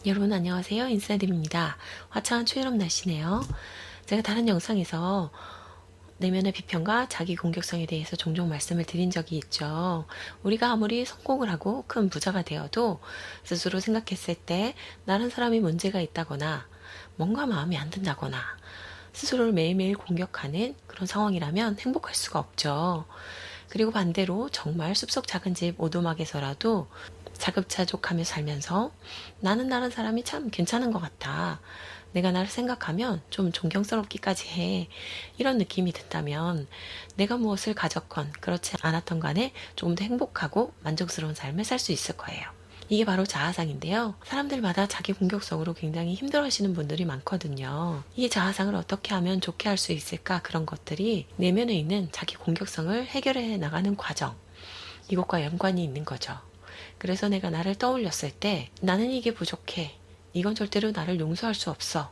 여러분 안녕하세요. 인사드립니다. 화창한 초여름 날씨네요. 제가 다른 영상에서 내면의 비평과 자기 공격성에 대해서 종종 말씀을 드린 적이 있죠. 우리가 아무리 성공을 하고 큰 부자가 되어도 스스로 생각했을 때 다른 사람이 문제가 있다거나 뭔가 마음에 안 든다거나 스스로를 매일매일 공격하는 그런 상황이라면 행복할 수가 없죠. 그리고 반대로 정말 숲속 작은 집 오두막에서라도 자급자족하며 살면서 나는 다른 사람이 참 괜찮은 것 같아. 내가 나를 생각하면 좀 존경스럽기까지 해. 이런 느낌이 든다면 내가 무엇을 가졌건 그렇지 않았던 간에 조금 더 행복하고 만족스러운 삶을 살 수 있을 거예요. 이게 바로 자아상인데요. 사람들마다 자기 공격성으로 굉장히 힘들어 하시는 분들이 많거든요. 이 자아상을 어떻게 하면 좋게 할 수 있을까? 그런 것들이 내면에 있는 자기 공격성을 해결해 나가는 과정. 이것과 연관이 있는 거죠. 그래서 내가 나를 떠올렸을 때 나는 이게 부족해. 이건 절대로 나를 용서할 수 없어.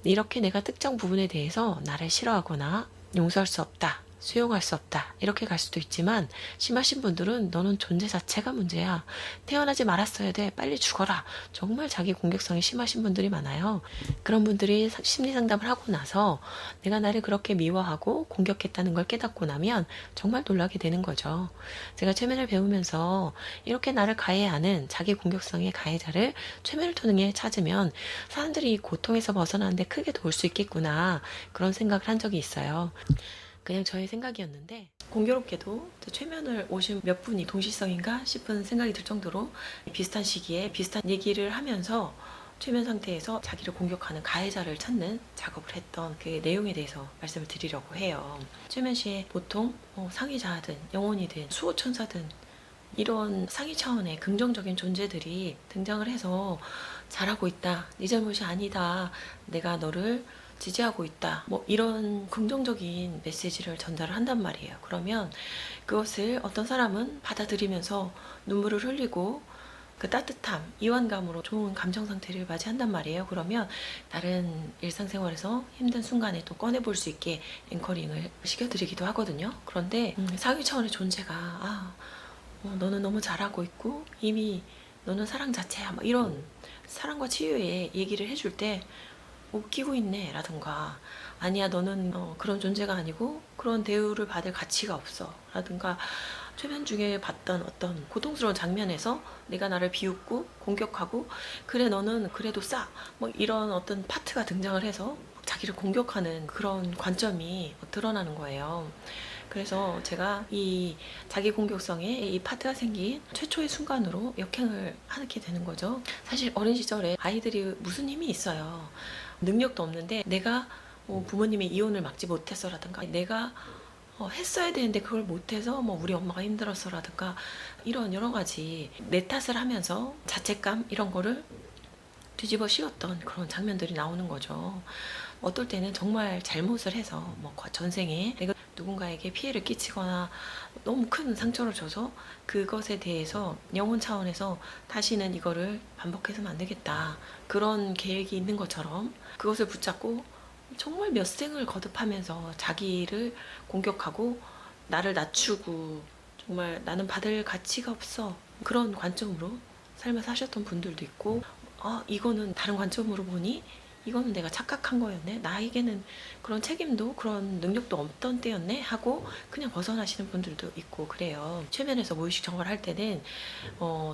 이렇게 내가 특정 부분에 대해서 나를 싫어하거나 용서할 수 없다. 수용할 수 없다. 이렇게 갈 수도 있지만 심하신 분들은 너는 존재 자체가 문제야. 태어나지 말았어야 돼. 빨리 죽어라. 정말 자기 공격성이 심하신 분들이 많아요. 그런 분들이 심리 상담을 하고 나서 내가 나를 그렇게 미워하고 공격했다는 걸 깨닫고 나면 정말 놀라게 되는 거죠. 제가 최면을 배우면서 이렇게 나를 가해하는 자기 공격성의 가해자를 최면을 통해 찾으면 사람들이 이 고통에서 벗어나는데 크게 도울 수 있겠구나. 그런 생각을 한 적이 있어요. 그냥 저의 생각이었는데 공교롭게도 최면을 오신 몇 분이 동시성인가 싶은 생각이 들 정도로 비슷한 시기에 비슷한 얘기를 하면서 최면 상태에서 자기를 공격하는 가해자를 찾는 작업을 했던 그 내용에 대해서 말씀을 드리려고 해요. 최면 시에 보통 상위자든 영혼이든 수호천사든 이런 상위 차원의 긍정적인 존재들이 등장을 해서 잘하고 있다. 네 잘못이 아니다. 내가 너를 지지하고 있다. 뭐 이런 긍정적인 메시지를 전달을 한단 말이에요. 그러면 그것을 어떤 사람은 받아들이면서 눈물을 흘리고 그 따뜻함, 이완감으로 좋은 감정 상태를 맞이한단 말이에요. 그러면 다른 일상생활에서 힘든 순간에 또 꺼내볼 수 있게 앵커링을 시켜드리기도 하거든요. 그런데 상위 차원의 존재가 너는 너무 잘하고 있고 이미 너는 사랑 자체야. 뭐 이런 사랑과 치유의 얘기를 해줄 때 웃기고 있네 라든가 아니야 너는 그런 존재가 아니고 그런 대우를 받을 가치가 없어 라든가 최면 중에 봤던 어떤 고통스러운 장면에서 내가 나를 비웃고 공격하고 그래 너는 그래도 싸 뭐 이런 어떤 파트가 등장을 해서 자기를 공격하는 그런 관점이 드러나는 거예요. 그래서 제가 이 자기 공격성에 이 파트가 생긴 최초의 순간으로 역행을 하게 되는 거죠. 사실 어린 시절에 아이들이 무슨 힘이 있어요. 능력도 없는데 내가 부모님의 이혼을 막지 못했어라든가 내가 했어야 되는데 그걸 못해서 뭐 우리 엄마가 힘들었어라든가 이런 여러 가지 내 탓을 하면서 자책감 이런 거를 뒤집어 씌웠던 그런 장면들이 나오는 거죠. 어떨 때는 정말 잘못을 해서 뭐 전생에 내가 누군가에게 피해를 끼치거나 너무 큰 상처를 줘서 그것에 대해서 영혼 차원에서 다시는 이거를 반복해서는 안 되겠다. 그런 계획이 있는 것처럼 그것을 붙잡고 정말 몇 생을 거듭하면서 자기를 공격하고 나를 낮추고 정말 나는 받을 가치가 없어. 그런 관점으로 삶을 사셨던 분들도 있고 이거는 다른 관점으로 보니 이거는 내가 착각한 거였네. 나에게는 그런 책임도 그런 능력도 없던 때였네 하고 그냥 벗어나시는 분들도 있고 그래요. 최면에서 무의식 정화를 할 때는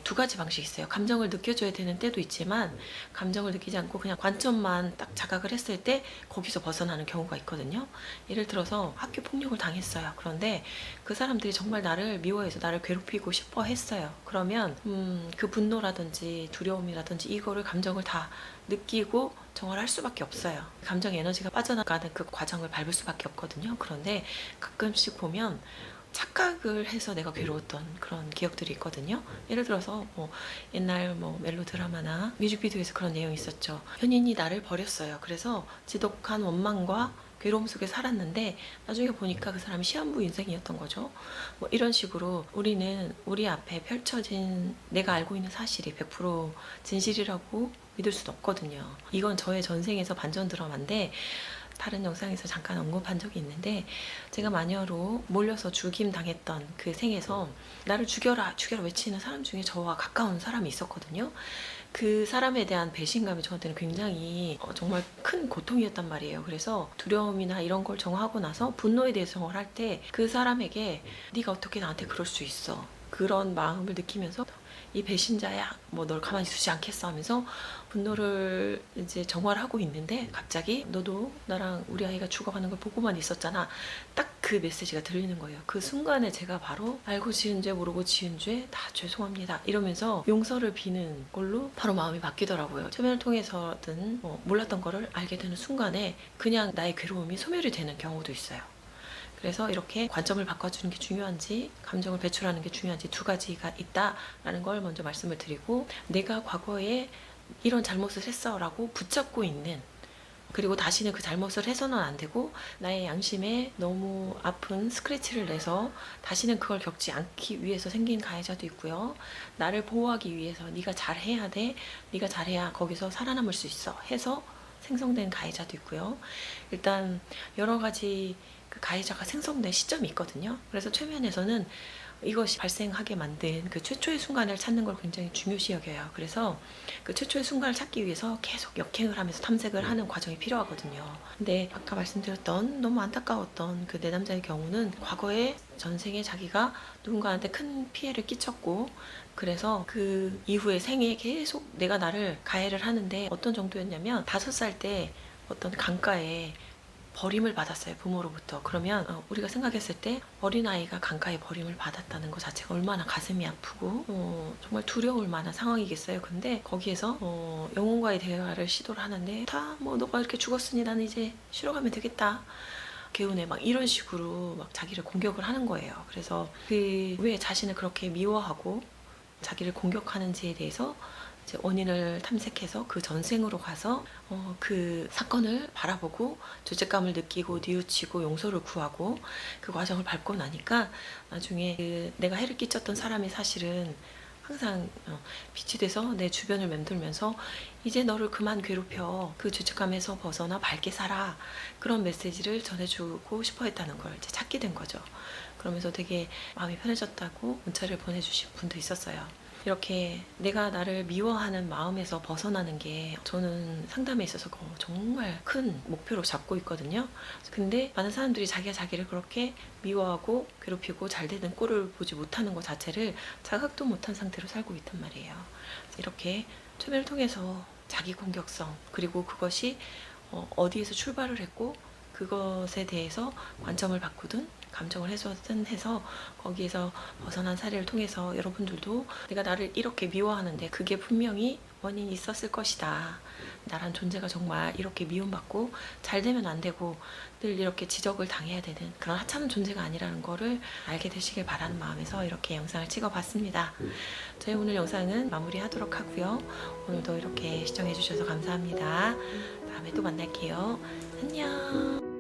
두 가지 방식이 있어요. 감정을 느껴줘야 되는 때도 있지만 감정을 느끼지 않고 그냥 관점만 딱 자각을 했을 때 거기서 벗어나는 경우가 있거든요. 예를 들어서 학교 폭력을 당했어요. 그런데 그 사람들이 정말 나를 미워해서 나를 괴롭히고 싶어 했어요. 그러면 그 분노라든지 두려움이라든지 이거를 감정을 다 느끼고 정화를 할 수밖에 없어요. 감정 에너지가 빠져나가는 그 과정을 밟을 수밖에 없거든요. 그런데 가끔씩 보면 착각을 해서 내가 괴로웠던 그런 기억들이 있거든요. 예를 들어서 뭐 옛날 뭐 멜로 드라마나 뮤직비디오에서 그런 내용이 있었죠. 현인이 나를 버렸어요. 그래서 지독한 원망과 괴로움 속에 살았는데 나중에 보니까 그 사람이 시한부 인생이었던 거죠. 뭐 이런 식으로 우리는 우리 앞에 펼쳐진 내가 알고 있는 사실이 100% 진실이라고 믿을 수는 없거든요. 이건 저의 전생에서 반전 드라마인데 다른 영상에서 잠깐 언급한 적이 있는데, 제가 마녀로 몰려서 죽임 당했던 그 생에서 나를 죽여라 죽여라 외치는 사람 중에 저와 가까운 사람이 있었거든요. 그 사람에 대한 배신감이 저한테는 굉장히 정말 큰 고통이었단 말이에요. 그래서 두려움이나 이런 걸 정하고 나서 분노에 대해서 정을 할 때 그 사람에게 네가 어떻게 나한테 그럴 수 있어, 그런 마음을 느끼면서 이 배신자야, 뭐 널 가만히 두지 않겠어 하면서 분노를 이제 정화를 하고 있는데, 갑자기 너도 나랑 우리 아이가 죽어가는 걸 보고만 있었잖아, 딱 그 메시지가 들리는 거예요. 그 순간에 제가 바로 알고 지은 죄 모르고 지은 죄 다 죄송합니다 이러면서 용서를 비는 걸로 바로 마음이 바뀌더라고요. 최면을 통해서든 몰랐던 거를 알게 되는 순간에 그냥 나의 괴로움이 소멸이 되는 경우도 있어요. 그래서 이렇게 관점을 바꿔주는 게 중요한지, 감정을 배출하는 게 중요한지 두 가지가 있다라는 걸 먼저 말씀을 드리고, 내가 과거에 이런 잘못을 했어 라고 붙잡고 있는, 그리고 다시는 그 잘못을 해서는 안 되고 나의 양심에 너무 아픈 스크래치를 내서 다시는 그걸 겪지 않기 위해서 생긴 가해자도 있고요. 나를 보호하기 위해서 네가 잘해야 돼, 네가 잘해야 거기서 살아남을 수 있어 해서 생성된 가해자도 있고요. 일단 여러 가지 그 가해자가 생성된 시점이 있거든요. 그래서 최면에서는 이것이 발생하게 만든 그 최초의 순간을 찾는 걸 굉장히 중요시 여겨요. 그래서 그 최초의 순간을 찾기 위해서 계속 역행을 하면서 탐색을 하는 과정이 필요하거든요. 근데 아까 말씀드렸던 너무 안타까웠던 그 내남자의 경우는 과거에 전생에 자기가 누군가한테 큰 피해를 끼쳤고, 그래서 그 이후의 생에 계속 내가 나를 가해를 하는데, 어떤 정도였냐면 5살 때 어떤 강가에 버림을 받았어요, 부모로부터. 그러면 우리가 생각했을 때 어린아이가 강가에 버림을 받았다는 것 자체가 얼마나 가슴이 아프고 정말 두려울 만한 상황이겠어요. 근데 거기에서 영혼과의 대화를 시도를 하는데, 다 뭐 너가 이렇게 죽었으니 나는 이제 쉬러 가면 되겠다, 개운해, 막 이런 식으로 막 자기를 공격을 하는 거예요. 그래서 그 왜 자신을 그렇게 미워하고 자기를 공격하는지에 대해서 이제 원인을 탐색해서 그 전생으로 가서 그 사건을 바라보고 죄책감을 느끼고 뉘우치고 용서를 구하고 그 과정을 밟고 나니까, 나중에 그 내가 해를 끼쳤던 사람이 사실은 항상 빛이 돼서 내 주변을 맴돌면서 이제 너를 그만 괴롭혀, 그 죄책감에서 벗어나 밝게 살아, 그런 메시지를 전해주고 싶어 했다는 걸 이제 찾게 된 거죠. 그러면서 되게 마음이 편해졌다고 문자를 보내주신 분도 있었어요. 이렇게 내가 나를 미워하는 마음에서 벗어나는 게 저는 상담에 있어서 정말 큰 목표로 잡고 있거든요. 근데 많은 사람들이 자기가 자기를 그렇게 미워하고 괴롭히고 잘 되는 꼴을 보지 못하는 것 자체를 자각도 못한 상태로 살고 있단 말이에요. 이렇게 최면을 통해서 자기 공격성, 그리고 그것이 어디에서 출발을 했고 그것에 대해서 관점을 바꾸든 감정을 해소든 해서 거기에서 벗어난 사례를 통해서 여러분들도 내가 나를 이렇게 미워하는데 그게 분명히 원인이 있었을 것이다, 나란 존재가 정말 이렇게 미움받고 잘 되면 안 되고 늘 이렇게 지적을 당해야 되는 그런 하찮은 존재가 아니라는 거를 알게 되시길 바라는 마음에서 이렇게 영상을 찍어봤습니다. 저희 오늘 영상은 마무리하도록 하고요. 오늘도 이렇게 시청해 주셔서 감사합니다. 다음에 또 만날게요. 안녕.